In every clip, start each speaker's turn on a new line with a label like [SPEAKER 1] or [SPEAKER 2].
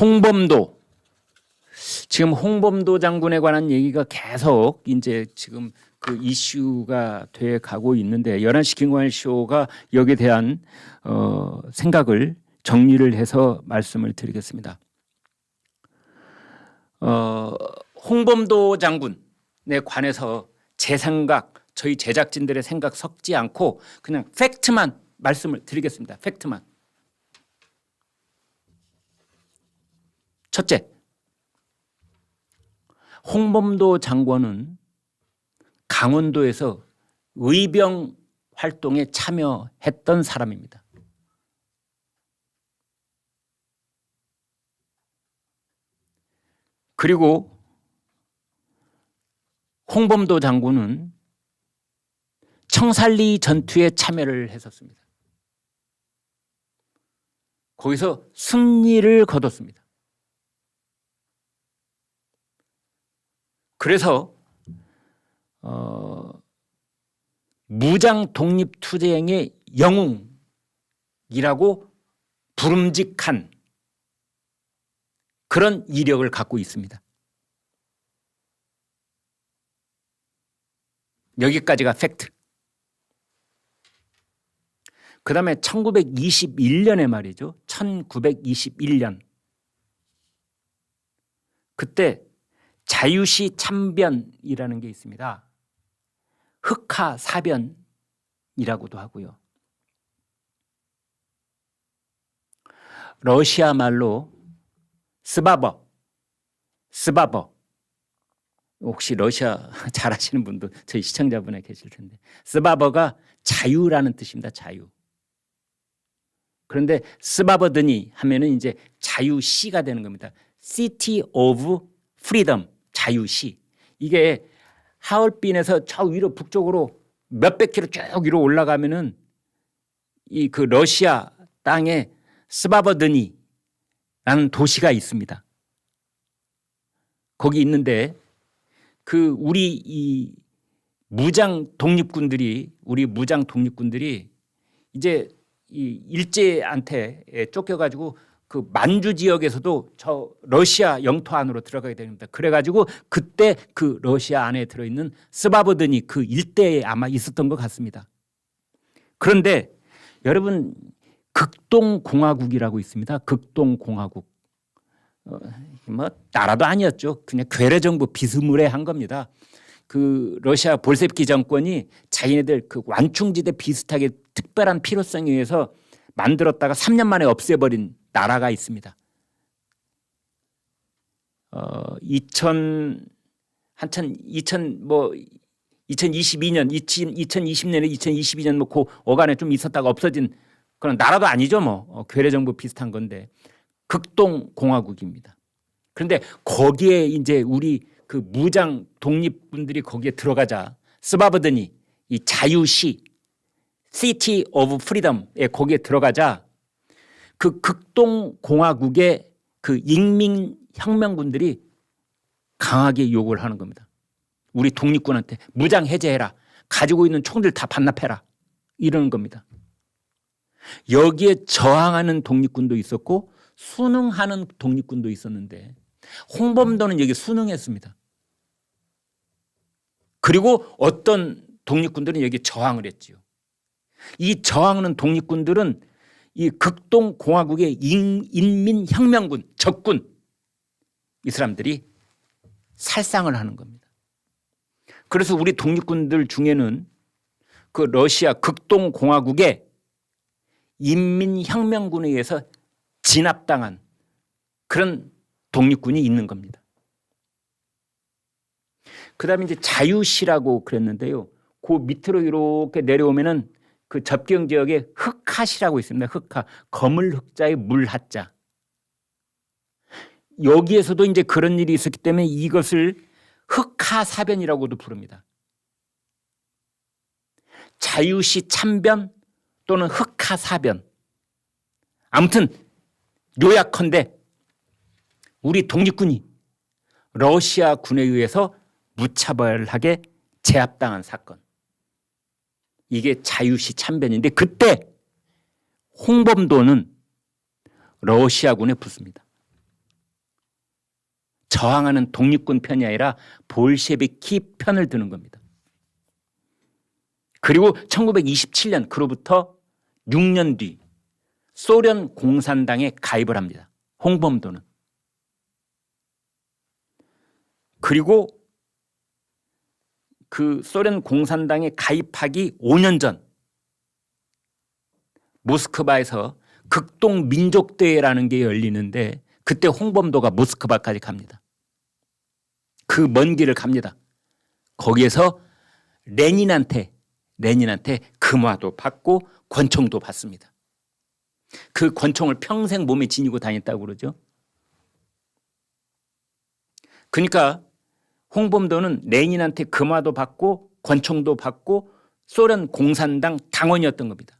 [SPEAKER 1] 홍범도, 지금 홍범도 장군에 관한 얘기가 계속 이제 지금 그 이슈가 돼 가고 있는데 11시 김광일 쇼가 여기에 대한 생각을 정리를 해서 말씀을 드리겠습니다. 홍범도 장군에 관해서 제 생각, 저희 제작진들의 생각 섞지 않고 그냥 팩트만 말씀을 드리겠습니다. 팩트만. 첫째, 홍범도 장군은 강원도에서 의병 활동에 참여했던 사람입니다. 그리고 홍범도 장군은 청산리 전투에 참여를 했었습니다. 거기서 승리를 거뒀습니다. 그래서 무장 독립투쟁의 영웅이라고 부름직한 그런 이력을 갖고 있습니다. 여기까지가 팩트. 그 다음에 1921년에 말이죠. 1921년. 그때 자유시 참변이라는 게 있습니다. 흑하사변이라고도 하고요. 러시아 말로 스바버. 혹시 러시아 잘 아시는 분도 저희 시청자분에 계실 텐데 스바버가 자유라는 뜻입니다. 자유. 그런데 스바버드니 하면은 이제 자유시가 되는 겁니다. City of Freedom, 자유시. 이게 하얼빈에서 저 위로 북쪽으로 몇백 킬로 쭉 위로 올라가면은 이 그 러시아 땅에 스바버드니라는 도시가 있습니다. 거기 있는데 그 우리 이 무장 독립군들이 이제 이 일제한테 쫓겨가지고 그 만주 지역에서도 저 러시아 영토 안으로 들어가게 됩니다. 그래가지고 그때 그 러시아 안에 들어있는 스바버드니 그 일대에 아마 있었던 것 같습니다. 그런데 여러분 극동공화국이라고 있습니다. 극동공화국. 뭐 나라도 아니었죠. 그냥 괴뢰 정부 비스무리한 겁니다. 그 러시아 볼셰비키 정권이 자기네들 그 완충지대 비슷하게 특별한 필요성에 의해서 만들었다가 3년 만에 없애버린 나라가 있습니다. 2022년에 2022년 뭐 그 어간에 좀 있었다가 없어진 그런 나라도 아니죠. 뭐 괴뢰 정부 비슷한 건데 극동공화국입니다. 그런데 거기에 이제 우리 그 무장 독립군들이 거기에 들어가자 스바버드니 이 자유시 City of Freedom에 거기에 들어가자 그 극동공화국의 그 인민혁명군들이 강하게 요구를 하는 겁니다. 우리 독립군한테 무장 해제해라. 가지고 있는 총들 다 반납해라. 이러는 겁니다. 여기에 저항하는 독립군도 있었고 순응하는 독립군도 있었는데 홍범도는 여기 순응했습니다. 그리고 어떤 독립군들은 여기 저항을 했지요. 이 저항하는 독립군들은 이 극동공화국의 인민혁명군, 적군 이 사람들이 살상을 하는 겁니다. 그래서 우리 독립군들 중에는 그 러시아 극동공화국의 인민혁명군에 의해서 진압당한 그런 독립군이 있는 겁니다. 그 다음에 이제 자유시라고 그랬는데요. 그 밑으로 이렇게 내려오면은 그 접경 지역에 흑하시라고 있습니다. 흑하. 거물 흑자에 물 하자. 여기에서도 이제 그런 일이 있었기 때문에 이것을 흑하사변이라고도 부릅니다. 자유시 참변 또는 흑하사변. 아무튼 요약컨대 우리 독립군이 러시아 군에 의해서 무차별하게 제압당한 사건. 이게 자유시 참변인데 그때 홍범도는 러시아군에 붙습니다. 저항하는 독립군 편이 아니라 볼셰비키 편을 드는 겁니다. 그리고 1927년 그로부터 6년 뒤 소련 공산당에 가입을 합니다. 홍범도는. 그리고 그 소련 공산당에 가입하기 5년 전 모스크바에서 극동 민족대회라는 게 열리는데 그때 홍범도가 모스크바까지 갑니다. 그 먼 길을 갑니다. 거기에서 레닌한테 금화도 받고 권총도 받습니다. 그 권총을 평생 몸에 지니고 다녔다고 그러죠. 그러니까 홍범도는 레닌한테 금화도 받고 권총도 받고 소련 공산당 당원이었던 겁니다.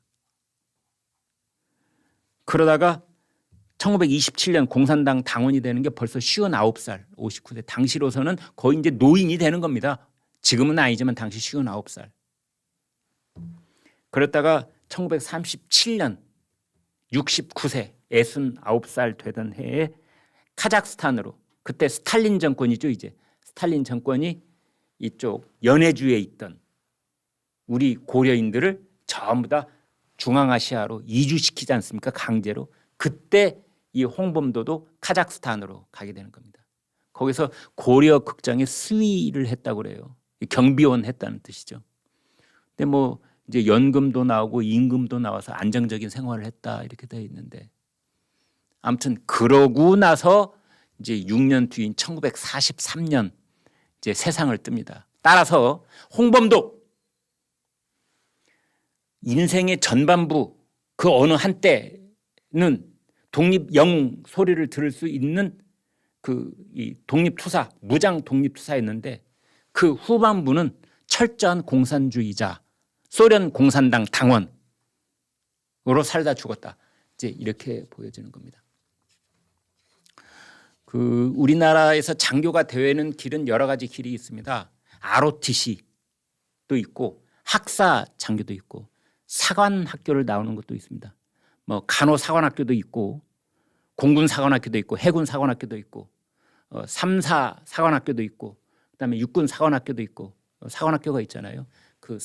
[SPEAKER 1] 그러다가 1927년 공산당 당원이 되는 게 벌써 59살, 59세. 당시로서는 거의 이제 노인이 되는 겁니다. 지금은 아니지만 당시 59살. 그랬다가 1937년 69세, 69살 되던 해에 카자흐스탄으로, 그때 스탈린 정권이죠, 이제. 스탈린 정권이 이쪽 연해주에 있던 우리 고려인들을 전부 다 중앙아시아로 이주시키지 않습니까? 강제로. 그때 이 홍범도도 카자흐스탄으로 가게 되는 겁니다. 거기서 고려 극장에 수위를 했다고 그래요. 경비원 했다는 뜻이죠. 근데 뭐 이제 연금도 나오고 임금도 나와서 안정적인 생활을 했다 이렇게 되어 있는데, 아무튼 그러고 나서 이제 6년 뒤인 1943년 이제 세상을 뜹니다. 따라서 홍범도 인생의 전반부 그 어느 한때는 독립 영웅 소리를 들을 수 있는 그 이 독립투사, 무장 독립투사였는데 그 후반부는 철저한 공산주의자, 소련 공산당 당원으로 살다 죽었다. 이제 이렇게 보여지는 겁니다. 그 우리나라에서 장교가 되는 길은 여러 가지 길이 있습니다. ROTC도 있고 학사 장교도 있고 사관학교를 나오는 것도 있습니다. 뭐 간호사관학교도 있고 공군 사관학교도 있고 해군 사관학교도 있고 3사 사관학교도 있고 그다음에 육군 사관학교도 있고 사관학교가 있잖아요. 그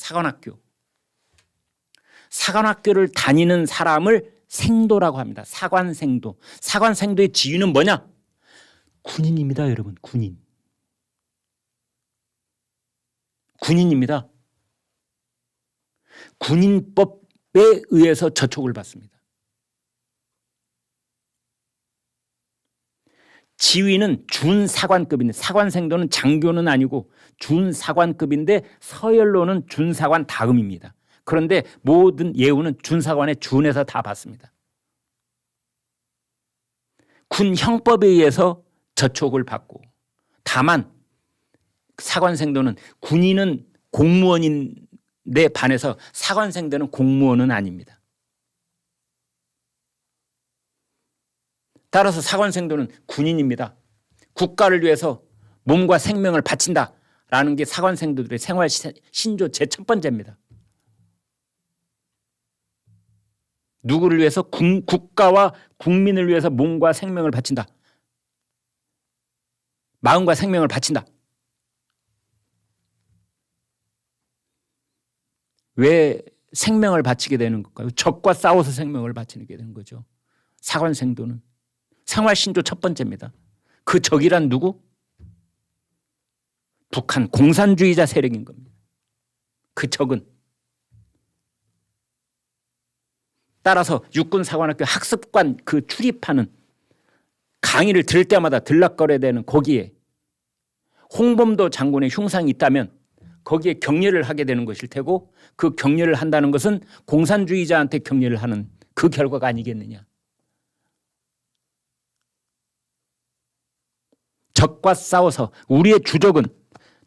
[SPEAKER 1] 사관학교를 다니는 사람을 생도라고 합니다. 사관생도. 사관생도의 지위는 뭐냐? 군인입니다, 여러분. 군인입니다. 군인법에 의해서 저촉을 받습니다. 지위는 준사관급인데, 사관생도는 장교는 아니고 준사관급인데 서열로는 준사관 다음입니다. 그런데 모든 예우는 준사관에 준해서 다 받습니다. 군 형법에 의해서 저촉을 받고, 다만 사관생도는 군인은 공무원인데 반해서 사관생도는 공무원은 아닙니다. 따라서 사관생도는 군인입니다. 국가를 위해서 몸과 생명을 바친다라는 게 사관생도들의 생활 신조 제첫 번째입니다. 누구를 위해서? 국가와 국민을 위해서 몸과 생명을 바친다. 마음과 생명을 바친다. 왜 생명을 바치게 되는 걸까요? 적과 싸워서 생명을 바치게 되는 거죠. 사관생도는 생활신조 첫 번째입니다. 그 적이란 누구? 북한 공산주의자 세력인 겁니다. 그 적은. 따라서 육군사관학교 학습관 그 출입하는 강의를 들을 때마다 들락거려야 되는 거기에 홍범도 장군의 흉상이 있다면 거기에 격려를 하게 되는 것일 테고, 그 격려를 한다는 것은 공산주의자한테 격려를 하는 그 결과가 아니겠느냐. 적과 싸워서 우리의 주적은,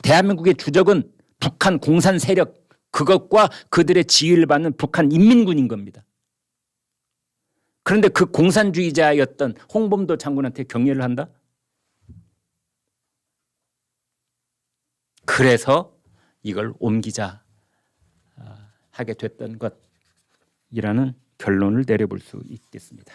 [SPEAKER 1] 대한민국의 주적은 북한 공산 세력, 그것과 그들의 지휘를 받는 북한 인민군인 겁니다. 그런데 그 공산주의자였던 홍범도 장군한테 격려를 한다? 그래서 이걸 옮기자 하게 됐던 것이라는 결론을 내려볼 수 있겠습니다.